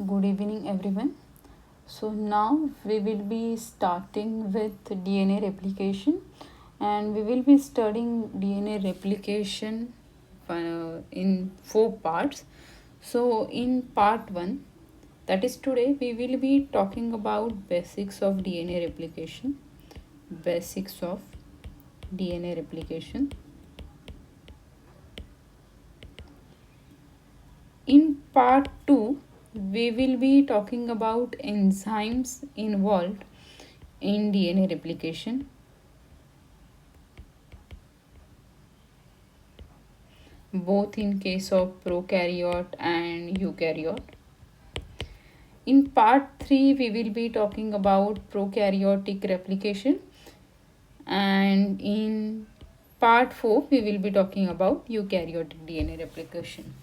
Good evening, everyone. So, now we will be starting with DNA replication, and we will be studying DNA replication in four parts. So, in part 1, that is today, we will be talking about basics of DNA replication. Basics of DNA replication. In part 2, we will be talking about enzymes involved in DNA replication, both in case of prokaryote and eukaryote. In part 3, we will be talking about prokaryotic replication, and in part 4, we will be talking about eukaryotic DNA replication.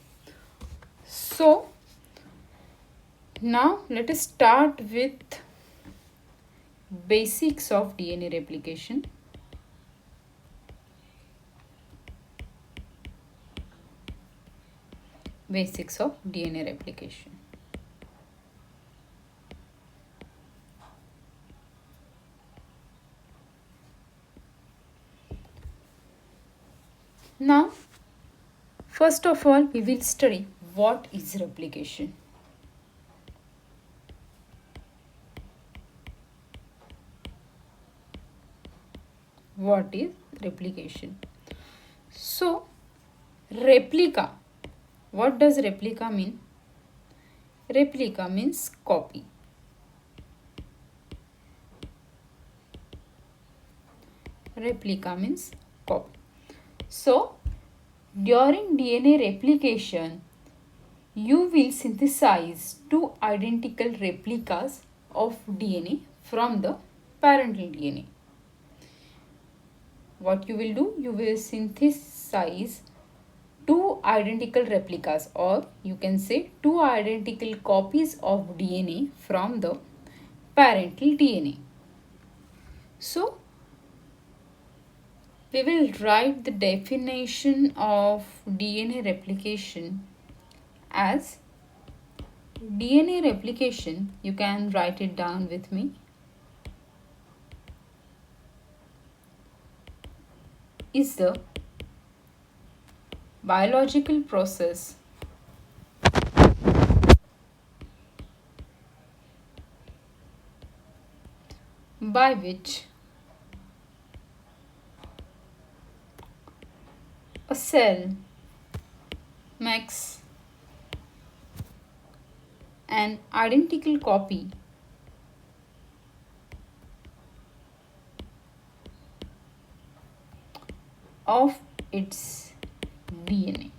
So, now let us start with basics of DNA replication. Basics of DNA replication. Now, first of all, we will study what is replication. What is replication? So, replica. What does replica mean? Replica means copy. Replica means copy. So, during DNA replication, you will synthesize two identical replicas of DNA from the parental DNA. What you will do? You will synthesize two identical replicas, or you can say two identical copies of DNA from the parental DNA. So, we will write the definition of DNA replication as DNA replication. You can write it down with me. Is the biological process by which a cell makes an identical copy of its DNA.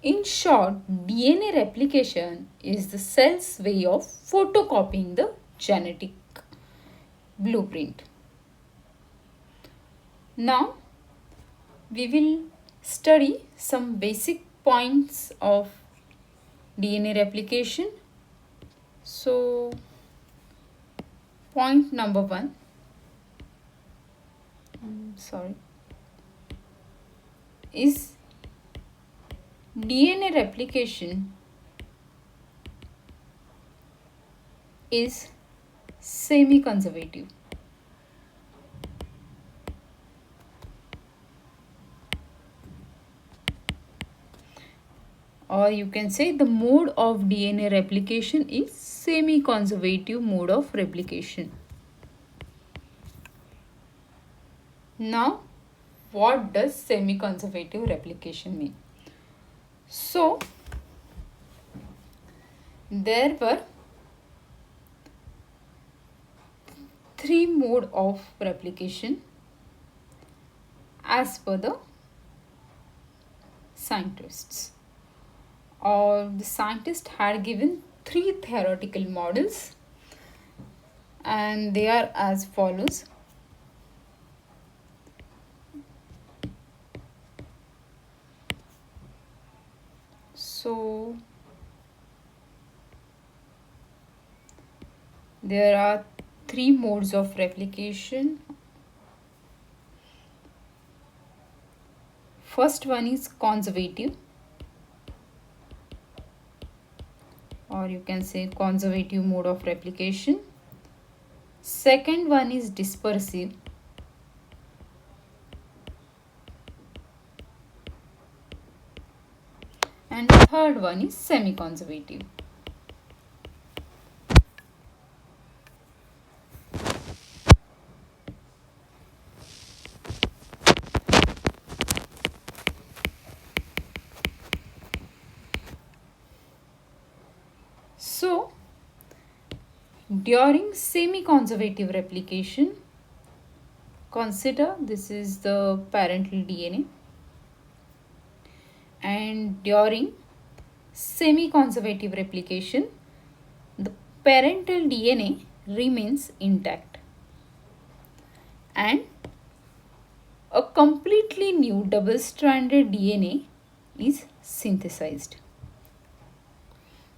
In short, DNA replication is the cell's way of photocopying the genetic blueprint. Now, we will study some basic points of DNA replication. So, point number 1. Is DNA replication is semi-conservative. Or you can say the mode of DNA replication is semi-conservative mode of replication. Now, what does semi-conservative replication mean? So, there were three modes of replication as per the scientists. Or the scientists had given three theoretical models, and they are as follows. So, there are three modes of replication. First one is conservative, or you can say conservative mode of replication. Second one is dispersive. And third one is semi-conservative. So, during semi-conservative replication, consider this is the parental DNA, and during semi-conservative replication, the parental DNA remains intact and a completely new double-stranded DNA is synthesized.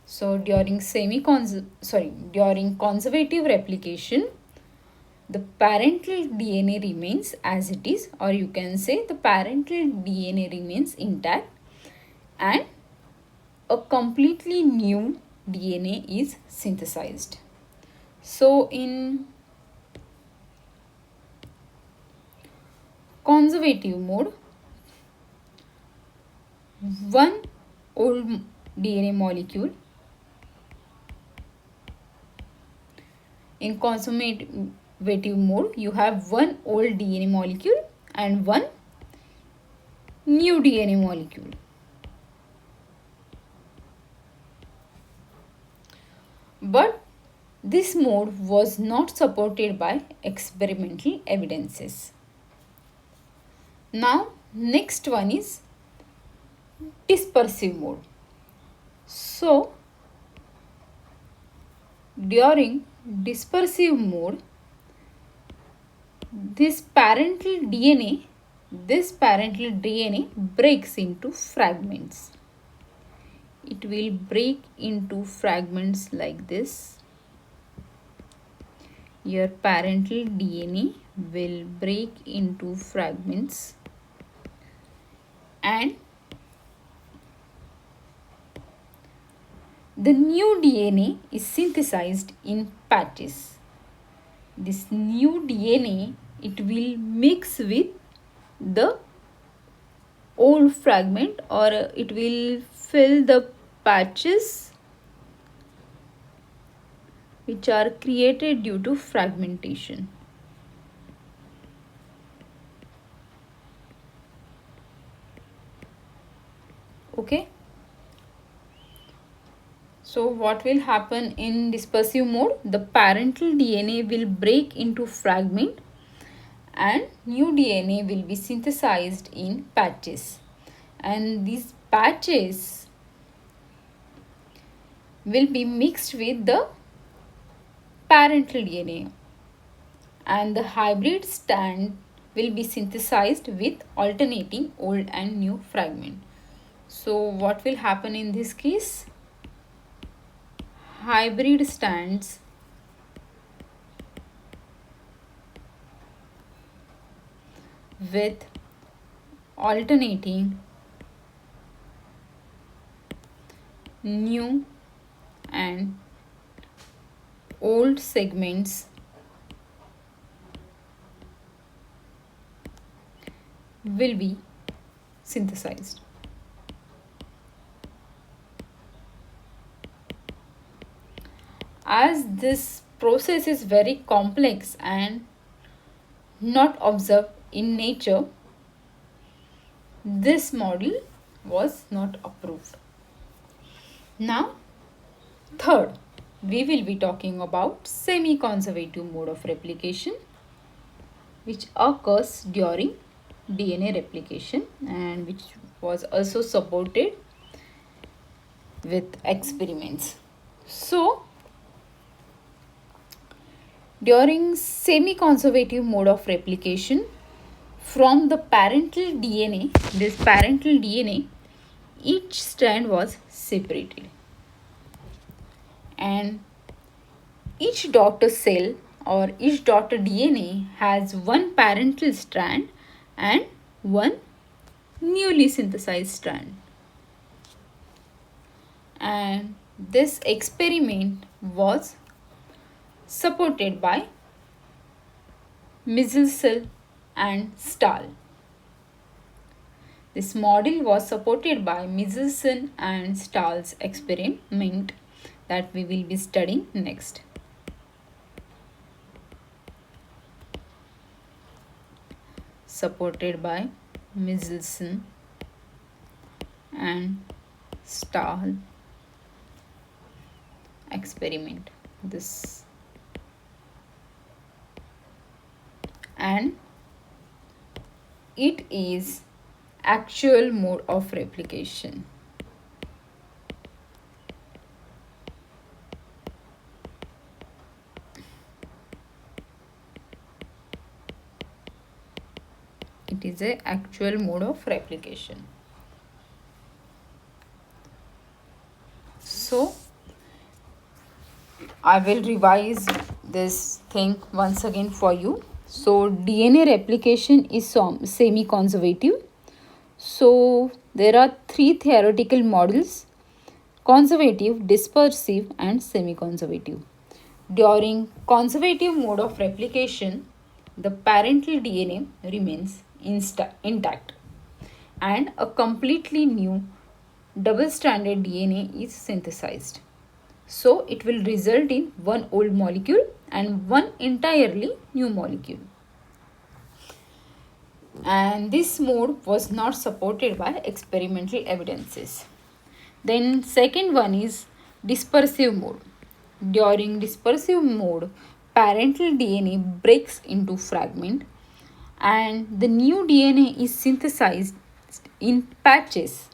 So during conservative replication, the parental DNA remains as it is, or you can say the parental DNA remains intact and a completely new DNA is synthesized. So in conservative mode, one old DNA molecule, in conservative mode you have one old DNA molecule and one new DNA molecule. But this mode was not supported by experimental evidences. Now next one is dispersive mode. So during dispersive mode, this parental DNA breaks into fragments. It will break into fragments like this. Your parental DNA will break into fragments and the new DNA is synthesized in patches. This new DNA, it will mix with the old fragment, or it will fill the patches which are created due to fragmentation. Okay. So what will happen in dispersive mode? The parental DNA will break into fragment and new DNA will be synthesized in patches. And these patches will be mixed with the parental DNA. And the hybrid strand will be synthesized with alternating old and new fragment. So what will happen in this case? Hybrid strands with alternating new and old segments will be synthesized. As this process is very complex and not observed in nature, this model was not approved. Now, third, we will be talking about semi-conservative mode of replication, which occurs during DNA replication and which was also supported with experiments. So, during semi-conservative mode of replication, from the parental DNA, each strand was separated. And each daughter cell or each daughter DNA has one parental strand and one newly synthesized strand. And this experiment was supported by Michelson and Stahl. This model was supported by Michelson and Stahl's experiment that we will be studying next. Supported by Michelson and Stahl experiment. This and it is actual mode of replication. It is a actual mode of replication. So I will revise this thing once again for you. So DNA replication is semi-conservative. So there are three theoretical models: conservative, dispersive and semi-conservative. During conservative mode of replication, the parental DNA remains intact and a completely new double-stranded DNA is synthesized. So it will result in one old molecule and one entirely new molecule. And this mode was not supported by experimental evidences. Then second one is dispersive mode. During dispersive mode, parental DNA breaks into fragment and the new DNA is synthesized in patches.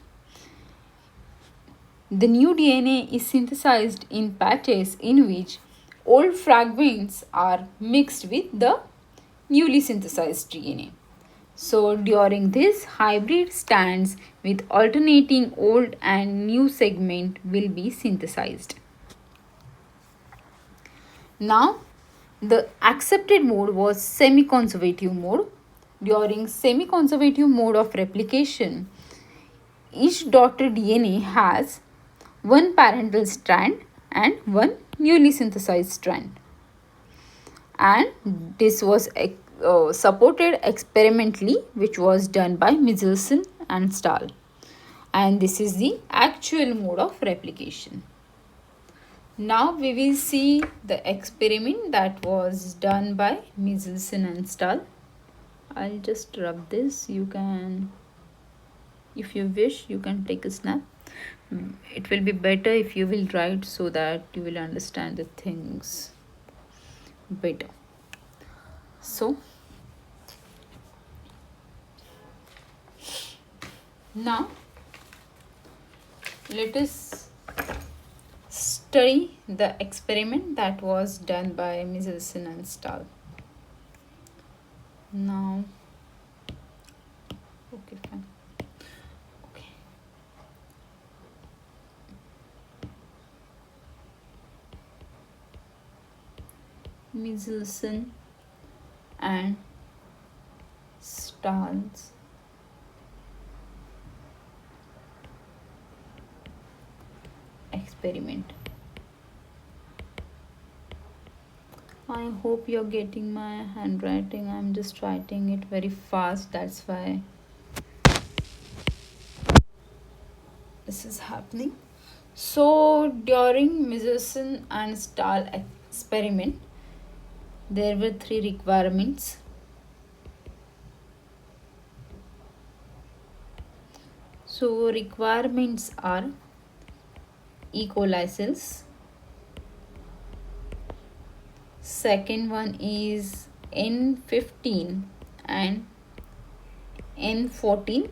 The new DNA is synthesized in patches in which old fragments are mixed with the newly synthesized DNA. So during this, hybrid strands with alternating old and new segment will be synthesized. Now, the accepted mode was semi-conservative mode. During semi-conservative mode of replication, each daughter DNA has one parental strand and one newly synthesized strand. And this was supported experimentally, which was done by Michelson and Stahl. And this is the actual mode of replication. Now we will see the experiment that was done by Michelson and Stahl. I'll just rub this. You can, if you wish, you can take a snap. It will be better if you will write so that you will understand the things better. So now let us study the experiment that was done by Michelson and Stahl. Now, okay, fine. Okay. Michelson and Stahl's experiment. I hope you're getting my handwriting. I'm just writing it very fast, that's why this is happening. So during Michelson and Stahl experiment, there were three requirements. So requirements are E. coli cells. Second one is N15 and N14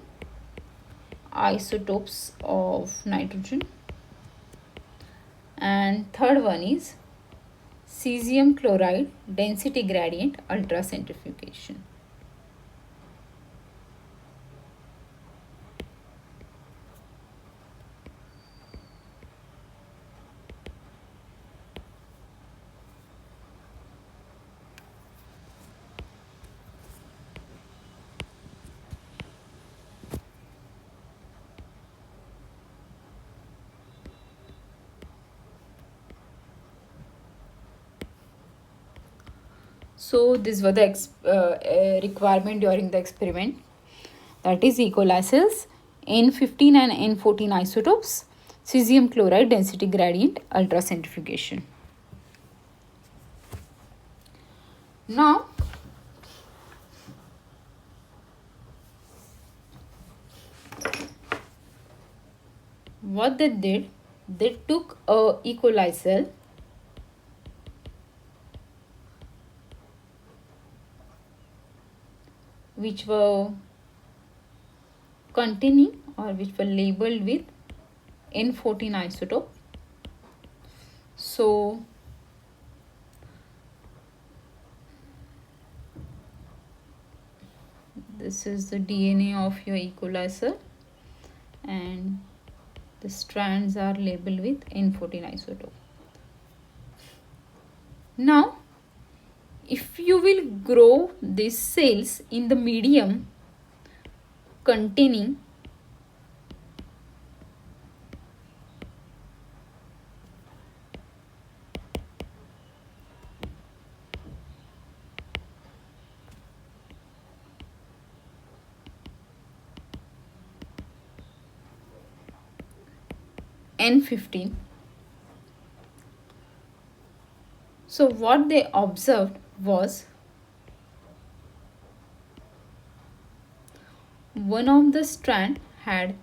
isotopes of nitrogen. And third one is cesium chloride density gradient ultracentrifugation. So these were the requirement during the experiment, that is E. coli cells, N15 and N14 isotopes, cesium chloride density gradient, ultracentrifugation. Now what they did, they took a E. coli cell which were containing or which were labeled with N14 isotope. So this is the DNA of your E. coli cell and the strands are labeled with N14 isotope. Now if you will grow these cells in the medium containing N15, so what they observed was one of the strand had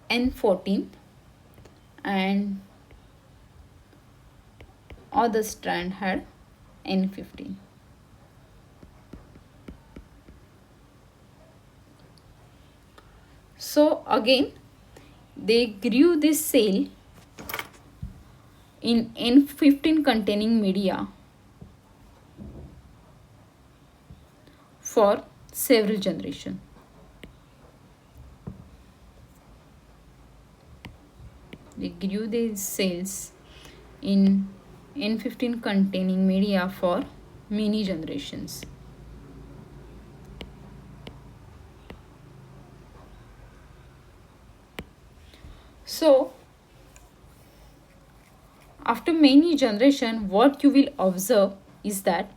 N14 and other strand had N15. So again they grew this cell in N15 containing media for several generations. They grew these cells in N15 containing media for many generations. So after many generations, what you will observe is that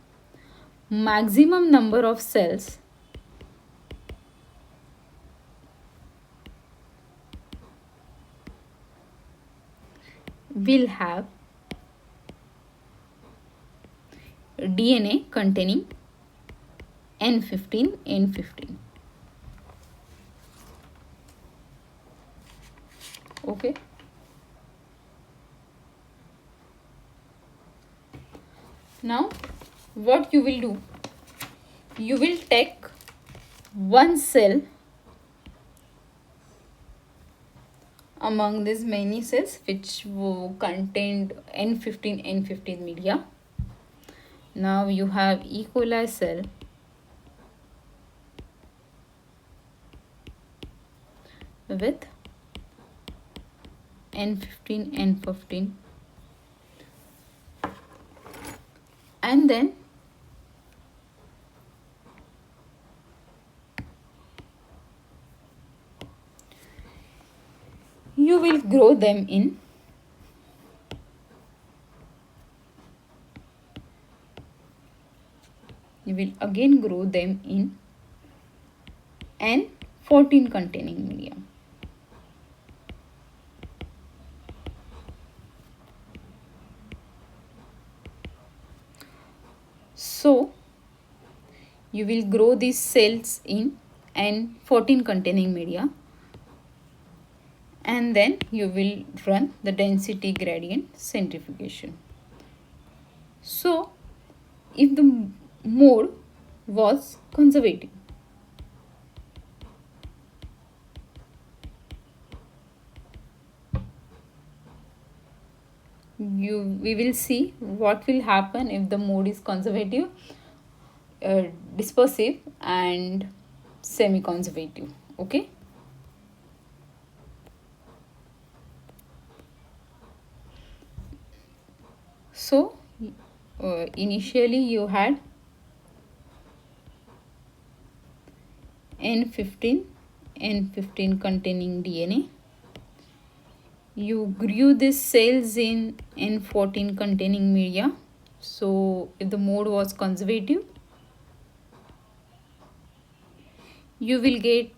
maximum number of cells will have DNA containing N15, N15. Okay. Now what you will do, you will take one cell among these many cells which contained N15, N15 media. Now you have E. coli cell with N15, N15, and then you will grow them in N14 containing medium. So you will grow these cells in N14 containing media and then you will run the density gradient centrifugation. So if the mode was conservative, we will see what will happen if the mode is conservative, dispersive and semi-conservative. Okay. So initially you had N15 containing DNA. You grew these cells in N14 containing media So if the mode was conservative, you will get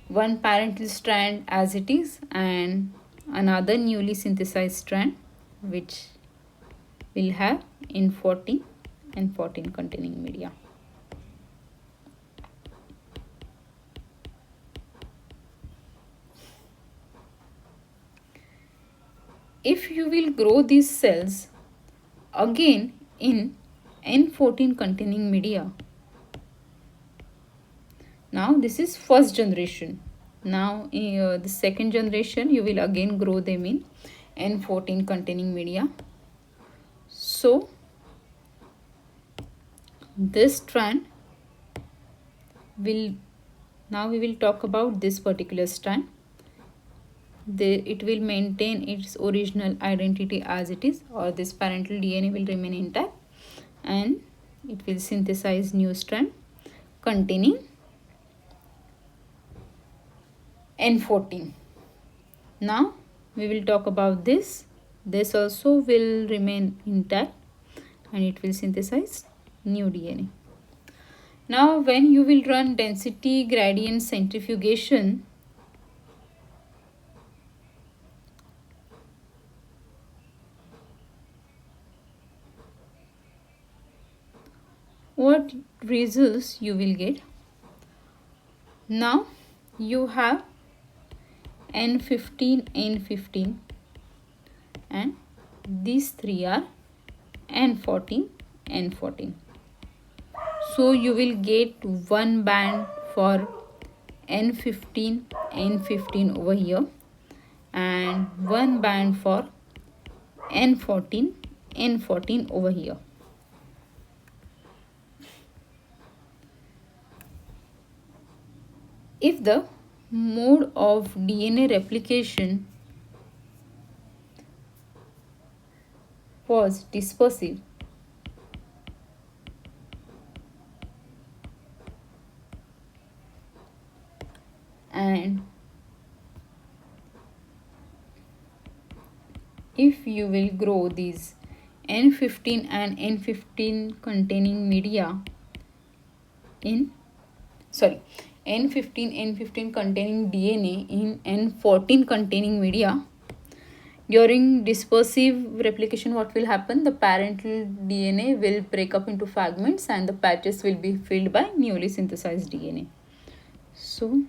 one parental strand as it is and another newly synthesized strand which will have N14 and 14 containing media. If you will grow these cells again in N14 containing media, now this is first generation. Now the second generation you will again grow them in N14 containing media. So this strand will, now we will talk about this particular strand. It will maintain its original identity as it is, or this parental DNA will remain intact, and it will synthesize new strand containing N14. Now we will talk about this. This also will remain intact and it will synthesize new DNA. Now when you will run density gradient centrifugation, what results you will get? Now you have N15, N15 and these three are N14, N14. So you will get one band for N15, N15 over here and one band for N14, N14 over here. If the mode of DNA replication was dispersive, and if you will grow these N15 and N15 containing media in N15, N15 containing DNA in N14 containing media, during dispersive replication what will happen? The parental DNA will break up into fragments and the patches will be filled by newly synthesized DNA. So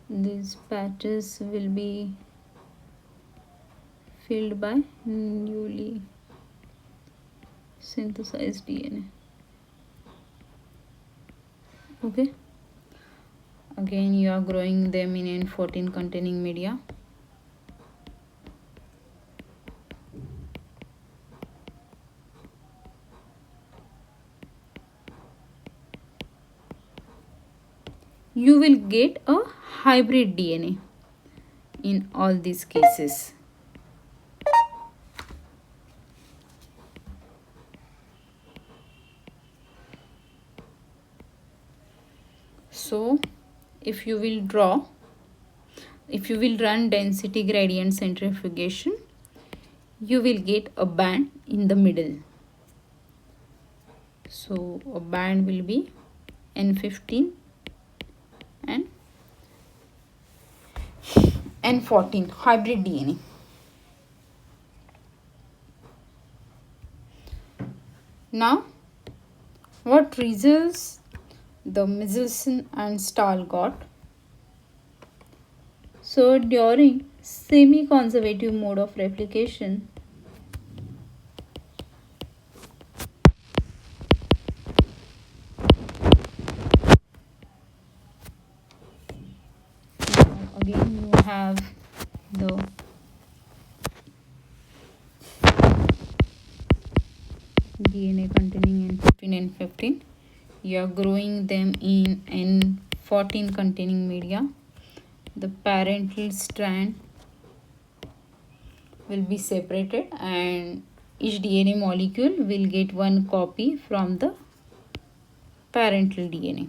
these patches will be filled by newly synthesized DNA. Okay, again you are growing them in N14 containing media. You will get a hybrid DNA in all these cases. So if you will run density gradient centrifugation, you will get a band in the middle. So a band will be N15 and N14 hybrid DNA. Now what results the Michelson and Stahl got? So during semi-conservative mode of replication, again you have the DNA containing N15 and N15. You are growing them in N14 containing media. The parental strand will be separated and each DNA molecule will get one copy from the parental DNA.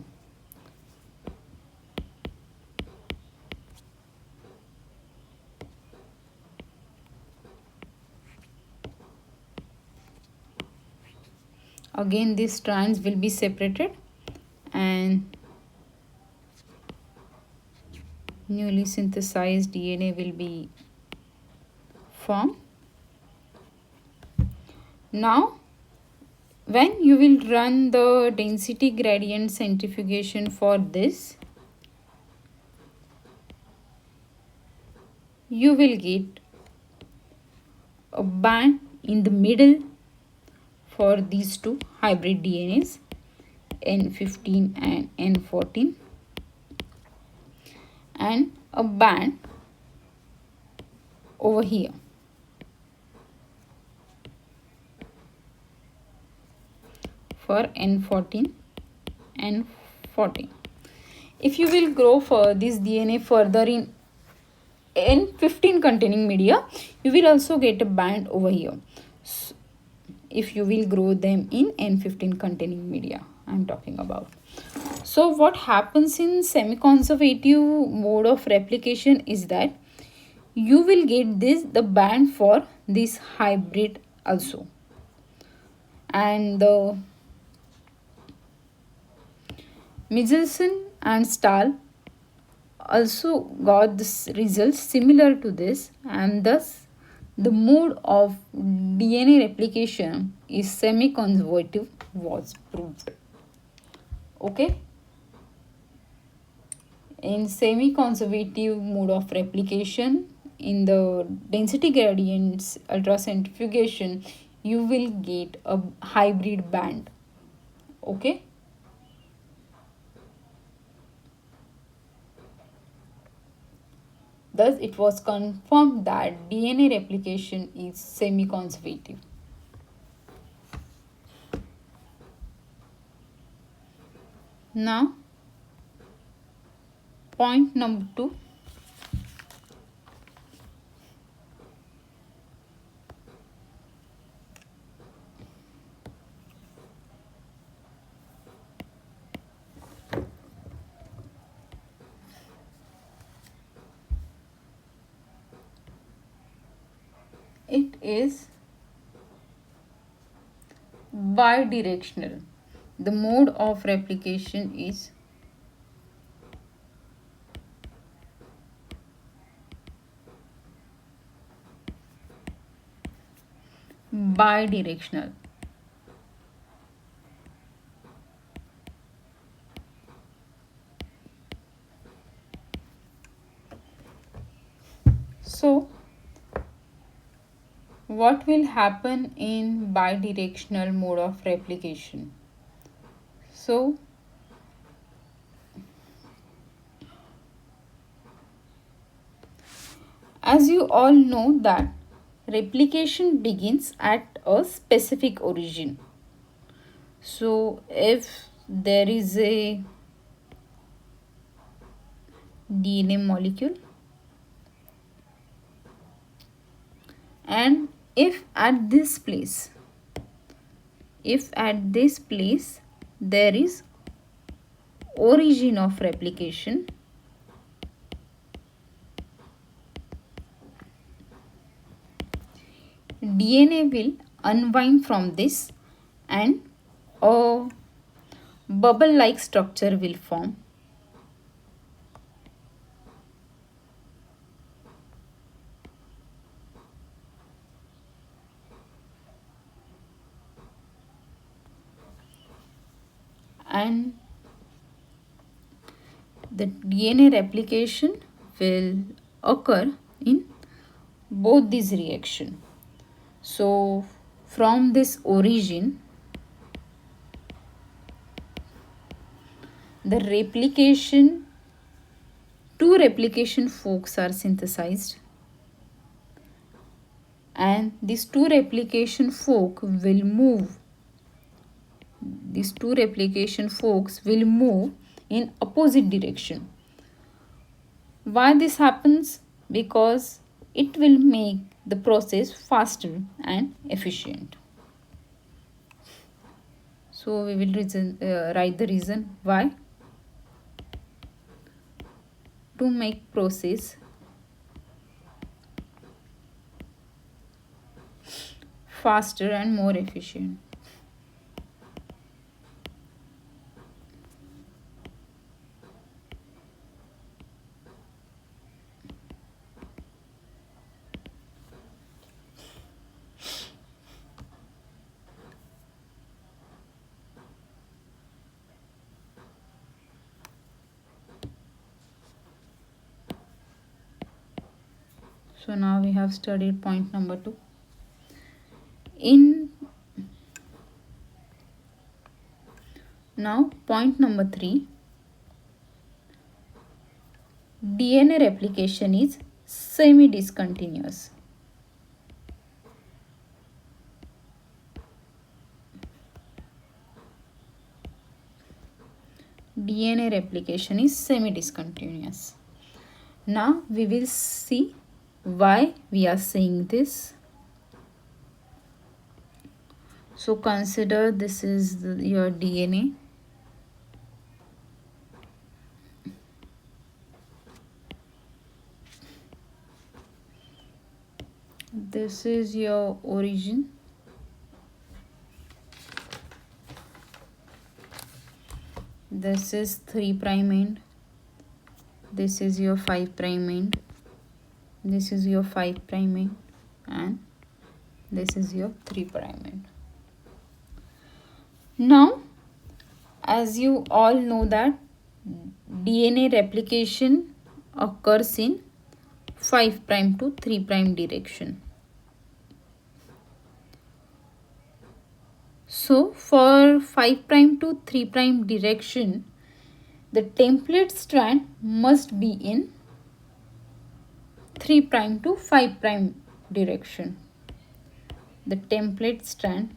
Again these strands will be separated and newly synthesized DNA will be formed. Now when you will run the density gradient centrifugation for this, you will get a band in the middle for these two hybrid DNAs, N15 and N14, and a band over here. For N14 and 14. If you will grow for this DNA further in N15 containing media, you will also get a band over here. So, if you will grow them in N15 containing media, I am talking about. So what happens in semi-conservative mode of replication is that you will get the band for this hybrid also, and the Michelson and Stahl also got this results similar to this, and thus the mode of DNA replication is semi-conservative was proved. Okay. In semi-conservative mode of replication, in the density gradients ultracentrifugation, you will get a hybrid band. Okay. Thus, it was confirmed that DNA replication is semi-conservative. Now, point number 2. It is bidirectional. The mode of replication is bidirectional. So, what will happen in bidirectional mode of replication? So, as you all know that replication begins at a specific origin. So, if there is a DNA molecule, and if at this place there is origin of replication, DNA will unwind from this and a bubble like structure will form. And the DNA replication will occur in both these reactions. So from this origin, the two replication forks are synthesized, and these two replication forks will move in opposite direction. Why this happens? Because it will make the process faster and efficient. So we will write the reason why. To make process faster and more efficient. So now we have studied point number 2. In now point number 3, DNA replication is semi-discontinuous. DNA replication is semi-discontinuous. Now we will see why we are saying this. So consider this is your DNA. This is your origin. This is 3' end. This is your 5' end. This is your 5' end. And this is your 3' end. Now, as you all know that DNA replication occurs in 5' to 3' direction. So for 5' to 3' direction, the template strand must be in 3' to 5' direction. The template strand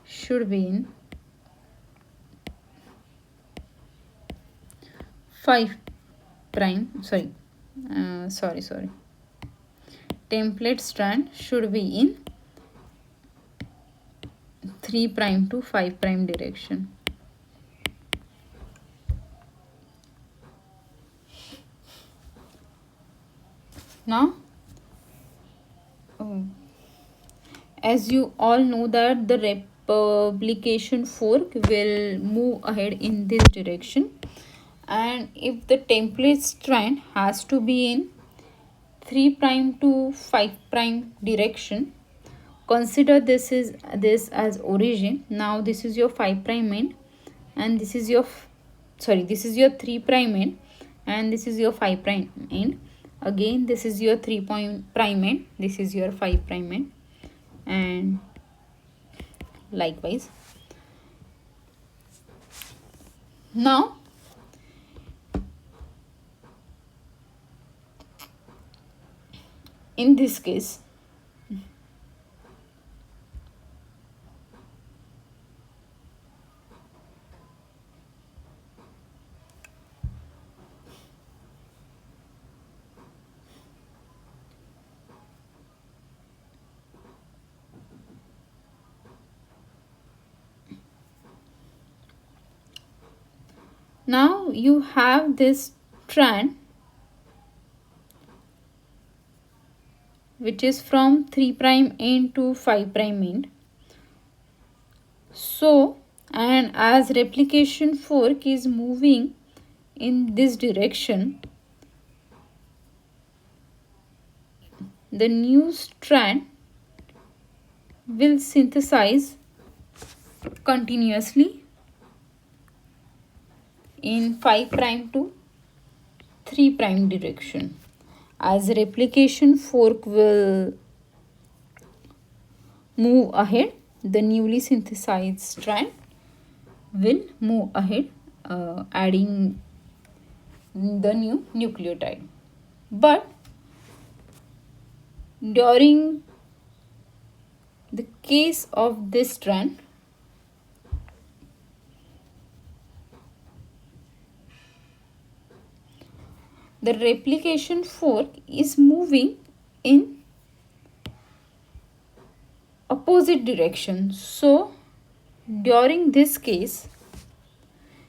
should be in 5', template strand should be in 3' to 5' direction. Now, as you all know that the replication fork will move ahead in this direction, and if the template strand has to be in 3' to 5' direction, consider this as origin. Now this is your 5' end, and this is your 3' end, and this is your 5' end. Again, this is your 3' end, this is your 5' end, and likewise. Now in this case, now you have this strand which is from 3' end to 5' end. So, and as replication fork is moving in this direction, the new strand will synthesize continuously in 5' to 3' direction. As replication fork will move ahead, the newly synthesized strand will move ahead, adding the new nucleotide. But during the case of this strand, the replication fork is moving in opposite direction. So during this case,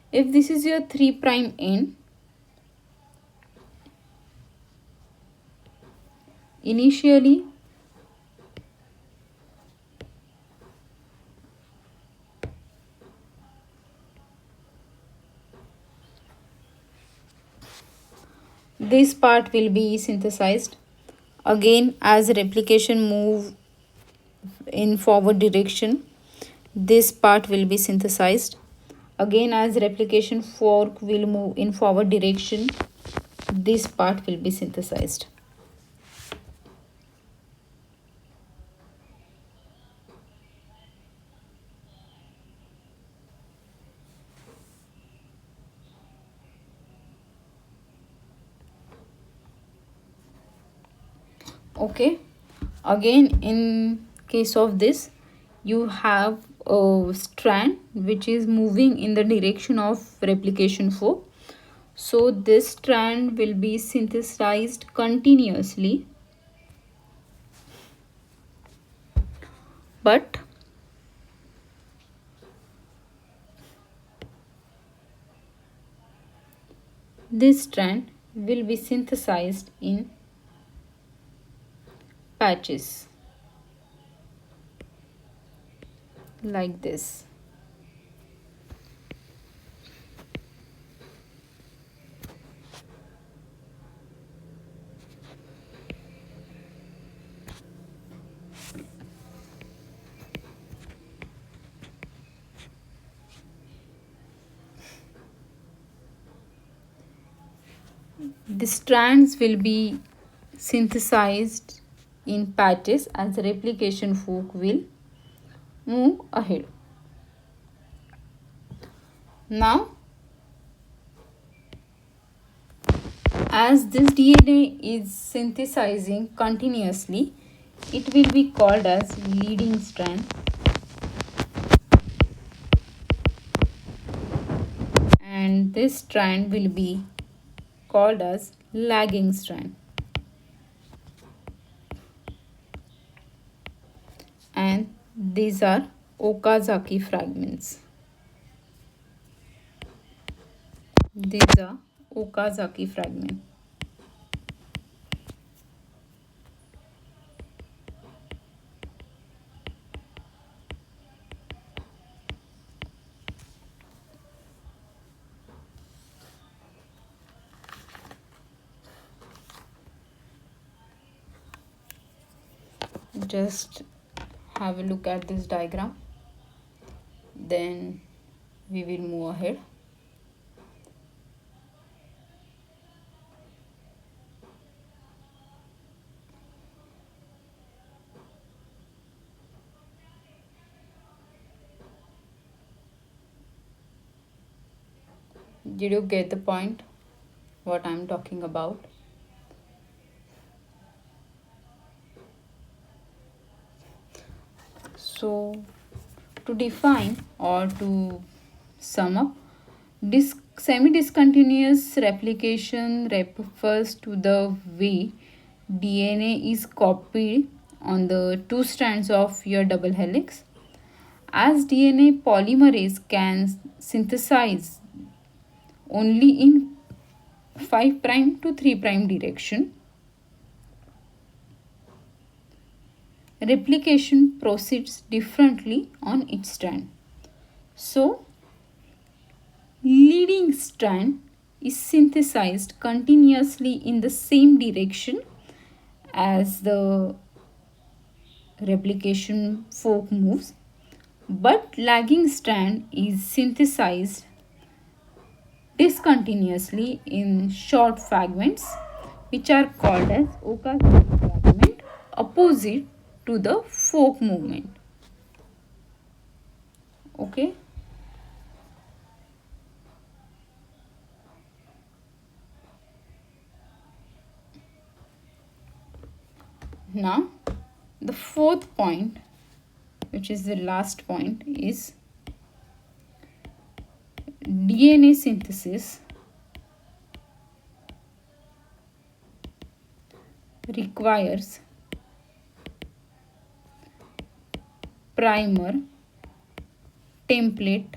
if this is your 3' end, initially this part will be synthesized. Again, as replication move in forward direction, this part will be synthesized. Again, as replication fork will move in forward direction, this part will be synthesized. Okay, again in case of this, you have a strand which is moving in the direction of replication fork. So this strand will be synthesized continuously, but this strand will be synthesized in patches like this. The strands will be synthesized in patches as the replication fork will move ahead. Now, as this DNA is synthesizing continuously, it will be called as leading strand, and this strand will be called as lagging strand. And these are Okazaki fragments. These are Okazaki fragments. Just have a look at this diagram, then we will move ahead. Did you get the point what I'm talking about? So to define or to sum up, semi-discontinuous replication refers to the way DNA is copied on the two strands of your double helix. As DNA polymerase can synthesize only in 5' to 3' direction, replication proceeds differently on each strand. So, leading strand is synthesized continuously in the same direction as the replication fork moves, but lagging strand is synthesized discontinuously in short fragments, which are called as Okazaki fragment, opposite to the fork movement. Okay. Now, the fourth point, which is the last point, is DNA synthesis requires primer, template,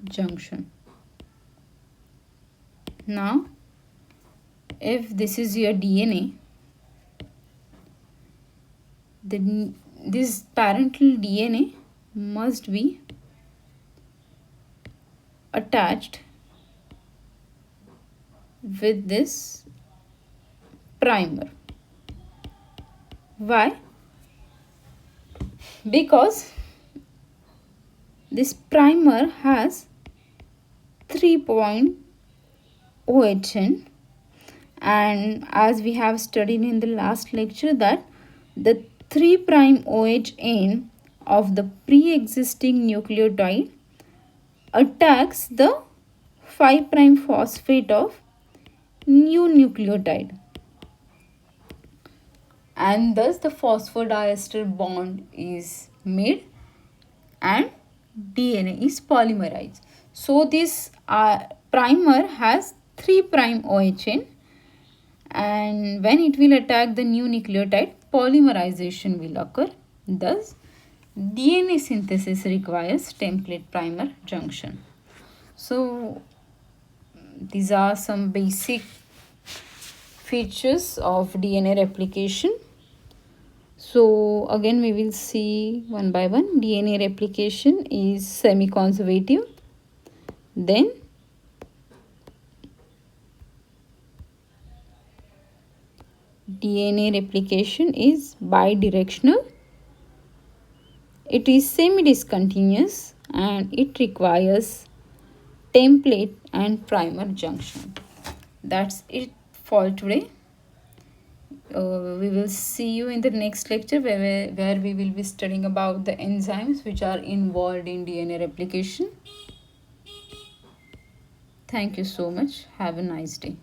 junction. Now, if this is your DNA, then this parental DNA must be attached with this primer. Why? because this primer has 3-point OHN, and as we have studied in the last lecture that the 3' OHN of the pre-existing nucleotide attacks the 5' phosphate of new nucleotide, and thus the phosphodiester bond is made and DNA is polymerized. So this primer has 3' OHN, and when it will attack the new nucleotide, polymerization will occur. Thus, DNA synthesis requires template primer junction. So these are some basic features of DNA replication. So again we will see one by one. DNA replication is semi-conservative. Then DNA replication is bidirectional. It is semi-discontinuous and it requires template and primer junction. That's it for today. We will see you in the next lecture where we will be studying about the enzymes which are involved in DNA replication. Thank you so much. Have a nice day.